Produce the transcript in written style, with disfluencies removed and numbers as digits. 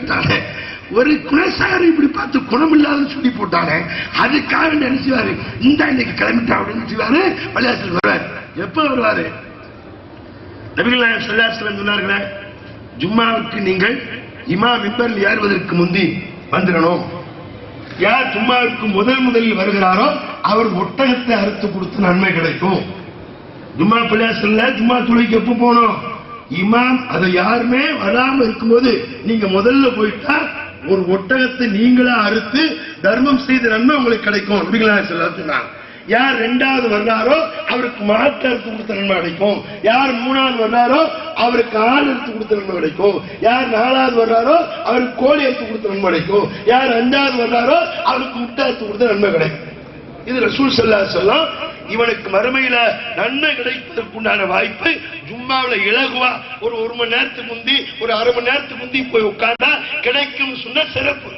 விட்டானே, ஒரு குணசாரி இப்படி பார்த்து குணம் இல்லாத சொல்லி போட்டானே, அதுக்காக நினைச்சுவாரு இந்த இன்னைக்கு கிளம்பிட்டா அப்படின்னு செய்வாரு. பள்ளியாசல் வருவார். எப்ப வருவாரு? நபிகள் நாயகம் ஸல்லல்லாஹு அலைஹி வஸல்லம் சொன்னார்களே, ஜும்மாவுக்கு நீங்கள் இமாம் மிம்பரில் ஏறுவதற்கு முந்தி வந்துடணும். யார் ஜும்மாவுக்கு முதலில் வருகிறாரோ அவர் ஒட்டகத்தை அறுத்து கொடுத்து நன்மை கிடைக்கும். ஜும்மா பள்ளியாசல்ல ஜும்மா தொழுகைக்கு எப்ப போனோம்? இமாம் அதை யாருமே வராம இருக்கும்போது நீங்க முதல்ல போயிட்டா ஒரு ஒட்டகத்தை நீங்களா அறுத்து தர்மம் செய்த நன்மை உங்களுக்கு கிடைக்கும். நபிகள் நாயகம் ஸல்லல்லாஹு அலைஹி வஸல்லம் யார் இரண்டாவது வர்றாரோ அவருக்கு மாட்டு அறுத்து கொடுத்த நன்மை கிடைக்கும். யார் மூணாவது வர்றாரோ அவருக்கு ஆள் எடுத்து கொடுத்த நன்மை கிடைக்கும். யார் நாலாவது வர்றாரோ அவருக்கு கோழி எடுத்து கொடுத்த நன்மை கிடைக்கும். யார் அஞ்சாவது வர்றாரோ அவருக்கு முட்டை எடுத்து கொடுத்த நன்மை கிடைக்கும். இது ரசூல் ஸல்லல்லாஹு அலைஹி வஸல்லம் இவனுக்கு மறுமையில நன்மை கிடைப்பதற்குண்டான வாய்ப்பு ஜும்மாவில் இலகுவா ஒரு மணி நேரத்துக்கு முந்தி ஒரு அரை மணி நேரத்துக்கு முந்தி போய் உட்கார்ந்தா கிடைக்கும் சொன்ன சிறப்பு.